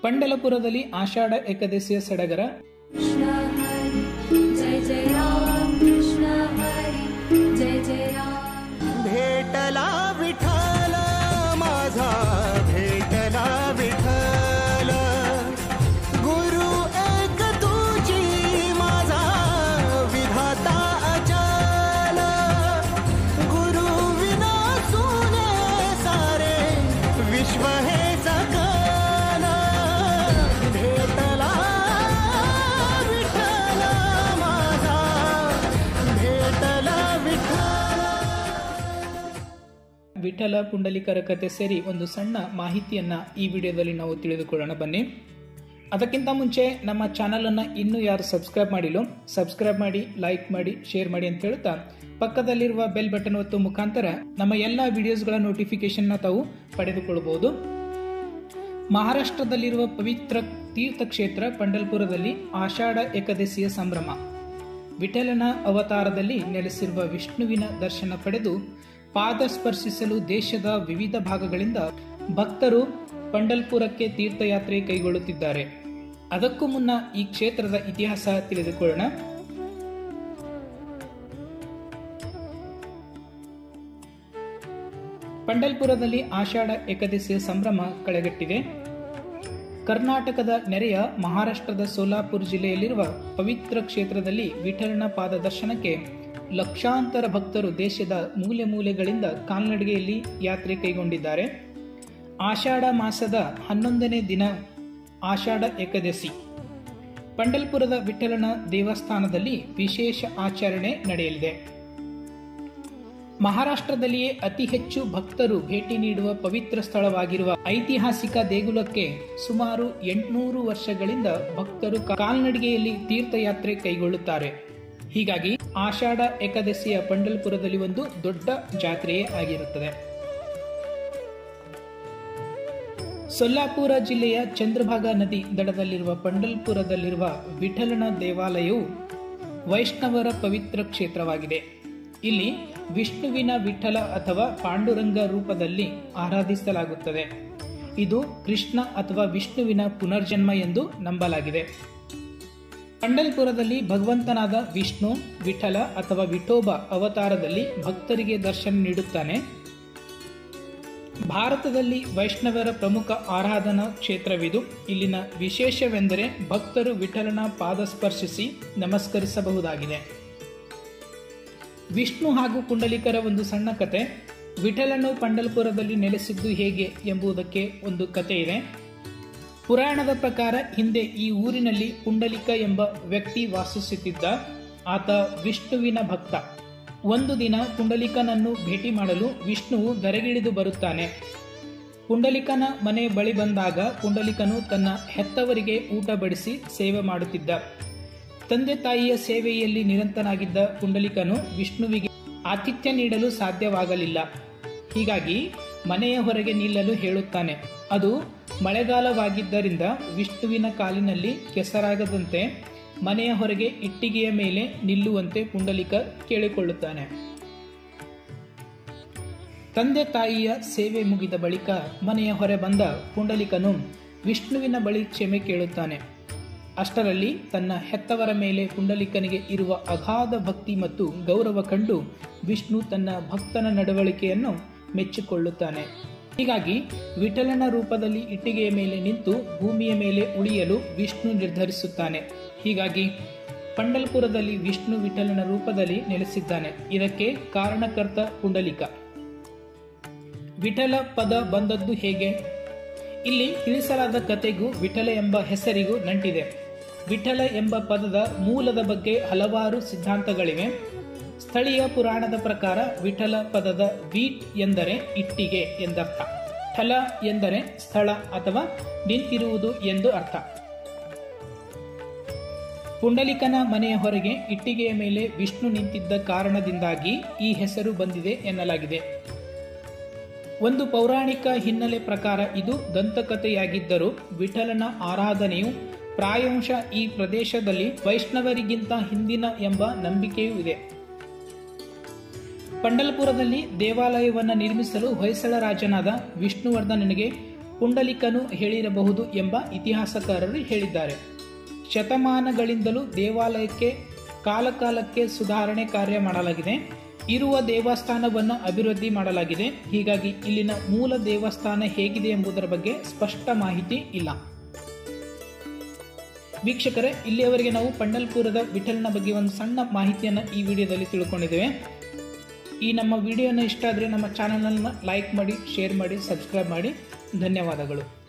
पंडलपुरदल्लि आषाढ़ एकादशिय सडगर कृष्ण हरि जय जय राम कृष्ण हरि जय जय राम भेटला विठ्ठल माझा भेटला विठ्ठल गुरु एक तुझी माझा विधाता अचल गुरु विना सुने सारे विश्व हे सकल भेटला विठ्ठल माझा भेटला विठ्ठल ವಿಠಲ ಪುಂಡಲಿಕರ ಕತೆ ಸೇರಿ ಒಂದು ಸಣ್ಣ ಮಾಹಿತಿಯನ್ನ ಈ ವಿಡಿಯೋದಲ್ಲಿ ನಾವು ತಿಳಿದುಕೊಳ್ಳೋಣ ಬನ್ನಿ. ಅದಕ್ಕಿಂತ ಮುಂಚೆ ನಮ್ಮ ಚಾನಲ್ ಅನ್ನ ಇನ್ನೂ ಯಾರು ಸಬ್ಸ್ಕ್ರೈಬ್ ಮಾಡಿಲ್ಲ ಸಬ್ಸ್ಕ್ರೈಬ್ ಮಾಡಿ, ಲೈಕ್ ಮಾಡಿ, ಶೇರ್ ಮಾಡಿ ಅಂತ ಹೇಳ್ತಾ ಪಕ್ಕದಲ್ಲಿರುವ ಬೆಲ್ ಬಟನ್ ಒತ್ತು ಮುಖಾಂತರ ನಮ್ಮ ಎಲ್ಲಾ ವಿಡಿಯೋಸ್ಗಳ ನೋಟಿಫಿಕೇಶನ್ ತಾವು ಪಡೆದುಕೊಳ್ಳಬಹುದು. ಮಹಾರಾಷ್ಟ್ರದಲ್ಲಿರುವ ಪವಿತ್ರ ತೀರ್ಥಕ್ಷೇತ್ರ ಪಂಡಲ್ಪುರದಲ್ಲಿ ಆಷಾಢ ಏಕಾದಶಿಯ ಸಂಭ್ರಮ. ವಿಠಲನ ಅವತಾರದಲ್ಲಿ ನೆಲೆಸಿರುವ ವಿಷ್ಣುವಿನ ದರ್ಶನ ಪಡೆದು ಪಾದ ಸ್ಪರ್ಶಿಸಲು ದೇಶದ ವಿವಿಧ ಭಾಗಗಳಿಂದ ಭಕ್ತರು ಪಂಡಲ್ಪುರಕ್ಕೆ ತೀರ್ಥಯಾತ್ರೆ ಕೈಗೊಳ್ಳುತ್ತಿದ್ದಾರೆ. ಅದಕ್ಕೂ ಮುನ್ನ ಈ ಕ್ಷೇತ್ರದ ಇತಿಹಾಸ ತಿಳಿದುಕೊಳ್ಳೋಣ. ಪಂಡಲ್ಪುರದಲ್ಲಿ ಆಷಾಢ ಏಕಾದಶಿಯ ಸಂಭ್ರಮ ಕಳೆಗಟ್ಟಿದೆ. ಕರ್ನಾಟಕದ ನೆರೆಯ ಮಹಾರಾಷ್ಟ್ರದ ಸೋಲಾಪುರ ಜಿಲ್ಲೆಯಲ್ಲಿರುವ ಪವಿತ್ರ ಕ್ಷೇತ್ರದಲ್ಲಿ ವಿಠಲನ ಪಾದ ದರ್ಶನಕ್ಕೆ ಲಕ್ಷಾಂತರ ಭಕ್ತರು ದೇಶದ ಮೂಲೆ ಮೂಲೆಗಳಿಂದ ಕಾಲ್ನಡಿಗೆಯಲ್ಲಿ ಯಾತ್ರೆ ಕೈಗೊಂಡಿದ್ದಾರೆ. ಆಷಾಢ ಮಾಸದ 11ನೇ ದಿನ ಆಷಾಢ ಏಕಾದಶಿ. ಪಂಡಲ್ಪುರದ ವಿಠಲನ ದೇವಸ್ಥಾನದಲ್ಲಿ ವಿಶೇಷ ಆಚರಣೆ ನಡೆಯಲಿದೆ. ಮಹಾರಾಷ್ಟ್ರದಲ್ಲಿಯೇ ಅತಿ ಹೆಚ್ಚು ಭಕ್ತರು ಭೇಟಿ ನೀಡುವ ಪವಿತ್ರ ಸ್ಥಳವಾಗಿರುವ ಐತಿಹಾಸಿಕ ದೇಗುಲಕ್ಕೆ ಸುಮಾರು 800 ವರ್ಷಗಳಿಂದ ಭಕ್ತರು ಕಾಲ್ನಡಿಗೆಯಲ್ಲಿ ತೀರ್ಥಯಾತ್ರೆ ಕೈಗೊಳ್ಳುತ್ತಾರೆ. ಹೀಗಾಗಿ ಆಷಾಢ ಏಕಾದಶಿಯ ಪಂಡಲ್ಪುರದಲ್ಲಿ ಒಂದು ದೊಡ್ಡ ಜಾತ್ರೆಯೇ ಆಗಿರುತ್ತದೆ. ಸೊಲ್ಲಾಪುರ ಜಿಲ್ಲೆಯ ಚಂದ್ರಭಾಗಾ ನದಿ ದಡದಲ್ಲಿರುವ ಪಂಡಲ್ಪುರದಲ್ಲಿರುವ ವಿಠಲನ ದೇವಾಲಯವು ವೈಷ್ಣವರ ಪವಿತ್ರ ಕ್ಷೇತ್ರವಾಗಿದೆ. ಇಲ್ಲಿ ವಿಷ್ಣುವಿನ ವಿಠಲ ಅಥವಾ ಪಾಂಡುರಂಗ ರೂಪದಲ್ಲಿ ಆರಾಧಿಸಲಾಗುತ್ತದೆ. ಇದು ಕೃಷ್ಣ ಅಥವಾ ವಿಷ್ಣುವಿನ ಪುನರ್ಜನ್ಮ ಎಂದು ನಂಬಲಾಗಿದೆ. ಪಂಡಲ್ಪುರದಲ್ಲಿ ಭಗವಂತನಾದ ವಿಷ್ಣು ವಿಠಲ ಅಥವಾ ವಿಠೋಬ ಅವತಾರದಲ್ಲಿ ಭಕ್ತರಿಗೆ ದರ್ಶನ ನೀಡುತ್ತಾನೆ. ಭಾರತದಲ್ಲಿ ವೈಷ್ಣವರ ಪ್ರಮುಖ ಆರಾಧನಾ ಕ್ಷೇತ್ರವಿದು. ಇಲ್ಲಿನ ವಿಶೇಷವೆಂದರೆ ಭಕ್ತರು ವಿಠಲನ ಪಾದ ಸ್ಪರ್ಶಿಸಿ ನಮಸ್ಕರಿಸಬಹುದಾಗಿದೆ. ವಿಷ್ಣು ಹಾಗೂ ಪುಂಡಲಿಕರ ಒಂದು ಸಣ್ಣ ಕತೆ. ವಿಠಲನು ಪಂಡಲ್ಪುರದಲ್ಲಿ ನೆಲೆಸಿದ್ದು ಹೇಗೆ ಎಂಬುದಕ್ಕೆ ಒಂದು ಕತೆ ಇದೆ. ಪುರಾಣದ ಪ್ರಕಾರ ಹಿಂದೆ ಈ ಊರಿನಲ್ಲಿ ಪುಂಡಲಿಕ ಎಂಬ ವ್ಯಕ್ತಿ ವಾಸಿಸುತ್ತಿದ್ದ. ಆತ ವಿಷ್ಣುವಿನ ಭಕ್ತ. ಒಂದು ದಿನ ಪುಂಡಲಿಕನನ್ನು ಭೇಟಿ ಮಾಡಲು ವಿಷ್ಣುವು ಧರೆಗಿಳಿದು ಬರುತ್ತಾನೆ. ಪುಂಡಲಿಕನ ಮನೆ ಬಳಿ ಬಂದಾಗ ಪುಂಡಲಿಕನು ತನ್ನ ಹೆತ್ತವರಿಗೆ ಊಟ ಬಡಿಸಿ ಸೇವೆ ಮಾಡುತ್ತಿದ್ದ. ತಂದೆ ತಾಯಿಯ ಸೇವೆಯಲ್ಲಿ ನಿರಂತನಾಗಿದ್ದ ಪುಂಡಲಿಕನು ವಿಷ್ಣುವಿಗೆ ಆತಿಥ್ಯ ನೀಡಲು ಸಾಧ್ಯವಾಗಲಿಲ್ಲ. ಹೀಗಾಗಿ ಮನೆಯ ಹೊರಗೆ ನಿಲ್ಲಲು ಹೇಳುತ್ತಾನೆ. ಅದು ಮಳೆಗಾಲವಾಗಿದ್ದರಿಂದ ವಿಷ್ಣುವಿನ ಕಾಲಿನಲ್ಲಿ ಕೆಸರಾಗದಂತೆ ಮನೆಯ ಹೊರಗೆ ಇಟ್ಟಿಗೆಯ ಮೇಲೆ ನಿಲ್ಲುವಂತೆ ಪುಂಡಲಿಕ ಕೇಳಿಕೊಳ್ಳುತ್ತಾನೆ. ತಂದೆ ತಾಯಿಯ ಸೇವೆ ಮುಗಿದ ಬಳಿಕ ಮನೆಯ ಹೊರ ಬಂದ ಪುಂಡಲಿಕನು ವಿಷ್ಣುವಿನ ಬಳಿ ಕ್ಷಮೆ ಕೇಳುತ್ತಾನೆ. ಅಷ್ಟರಲ್ಲಿ ತನ್ನ ಹೆತ್ತವರ ಮೇಲೆ ಪುಂಡಲಿಕನಿಗೆ ಇರುವ ಅಗಾಧ ಭಕ್ತಿ ಮತ್ತು ಗೌರವ ಕಂಡು ವಿಷ್ಣು ತನ್ನ ಭಕ್ತನ ನಡವಳಿಕೆಯನ್ನು ಮೆಚ್ಚಿಕೊಳ್ಳುತ್ತಾನೆ. ಹೀಗಾಗಿ ವಿಠಲನ ರೂಪದಲ್ಲಿ ಇಟ್ಟಿಗೆಯ ಮೇಲೆ ನಿಂತು ಭೂಮಿಯ ಮೇಲೆ ಉಳಿಯಲು ವಿಷ್ಣು ನಿರ್ಧರಿಸುತ್ತಾನೆ. ಹೀಗಾಗಿ ಪಂಡಲ್ಪುರದಲ್ಲಿ ವಿಷ್ಣು ವಿಠಲನ ರೂಪದಲ್ಲಿ ನೆಲೆಸಿದ್ದಾನೆ. ಇದಕ್ಕೆ ಕಾರಣಕರ್ತ ಪುಂಡಲಿಕ. ವಿಠಲ ಪದ ಬಂದದ್ದು ಹೇಗೆ? ಇಲ್ಲಿ ತಿಳಿಸಲಾದ ಕಥೆಗೂ ವಿಠಲ ಎಂಬ ಹೆಸರಿಗೂ ನಂಟಿದೆ. ವಿಠಲ ಎಂಬ ಪದದ ಮೂಲದ ಬಗ್ಗೆ ಹಲವಾರು ಸಿದ್ಧಾಂತಗಳಿವೆ. ಸ್ಥಳೀಯ ಪುರಾಣದ ಪ್ರಕಾರ ವಿಠಲ ಪದದ ವೀಟ್ ಎಂದರೆ ಇಟ್ಟಿಗೆ ಎಂದರ್ಥ. ಠಲ ಎಂದರೆ ಸ್ಥಳ ಅಥವಾ ನಿಂತಿರುವುದು ಎಂದು ಅರ್ಥ. ಪುಂಡಲಿಕನ ಮನೆಯ ಹೊರಗೆ ಇಟ್ಟಿಗೆಯ ಮೇಲೆ ವಿಷ್ಣು ನಿಂತಿದ್ದ ಕಾರಣದಿಂದಾಗಿ ಈ ಹೆಸರು ಬಂದಿದೆ ಎನ್ನಲಾಗಿದೆ. ಒಂದು ಪೌರಾಣಿಕ ಹಿನ್ನೆಲೆ ಪ್ರಕಾರ ಇದು ದಂತಕಥೆಯಾಗಿದ್ದರೂ ವಿಠಲನ ಆರಾಧನೆಯು ಪ್ರಾಯಶಃ ಈ ಪ್ರದೇಶದಲ್ಲಿ ವೈಷ್ಣವರಿಗಿಂತ ಹಿಂದಿನ ಎಂಬ ನಂಬಿಕೆಯೂ ಇದೆ. ಪಂಡಲ್ಪುರದಲ್ಲಿ ದೇವಾಲಯವನ್ನು ನಿರ್ಮಿಸಲು ಹೊಯ್ಸಳ ರಾಜನಾದ ವಿಷ್ಣುವರ್ಧನನಿಗೆ ಪುಂಡಲಿಕನು ಹೇಳಿರಬಹುದು ಎಂಬ ಇತಿಹಾಸಕಾರರು ಹೇಳಿದ್ದಾರೆ. ಶತಮಾನಗಳಿಂದಲೂ ದೇವಾಲಯಕ್ಕೆ ಕಾಲಕಾಲಕ್ಕೆ ಸುಧಾರಣೆ ಕಾರ್ಯ ಮಾಡಲಾಗಿದೆ. ಇರುವ ದೇವಸ್ಥಾನವನ್ನು ಅಭಿವೃದ್ಧಿ ಮಾಡಲಾಗಿದೆ. ಹೀಗಾಗಿ ಇಲ್ಲಿನ ಮೂಲ ದೇವಸ್ಥಾನ ಹೇಗಿದೆ ಎಂಬುದರ ಬಗ್ಗೆ ಸ್ಪಷ್ಟ ಮಾಹಿತಿ ಇಲ್ಲ. ವೀಕ್ಷಕರೇ, ಇಲ್ಲಿಯವರೆಗೆ ನಾವು ಪಂಢಲ್ಪುರದ ವಿಠಲನ ಬಗ್ಗೆ ಒಂದು ಸಣ್ಣ ಮಾಹಿತಿಯನ್ನು ಈ ವಿಡಿಯೋದಲ್ಲಿ ತಿಳ್ಕೊಂಡಿದ್ದೇವೆ. ಈ ನಮ್ಮ ವಿಡಿಯೋನ ಇಷ್ಟ ಆದರೆ ನಮ್ಮ ಚಾನಲನ್ನು ಲೈಕ್ ಮಾಡಿ, ಶೇರ್ ಮಾಡಿ, ಸಬ್ಸ್ಕ್ರೈಬ್ ಮಾಡಿ. ಧನ್ಯವಾದಗಳು.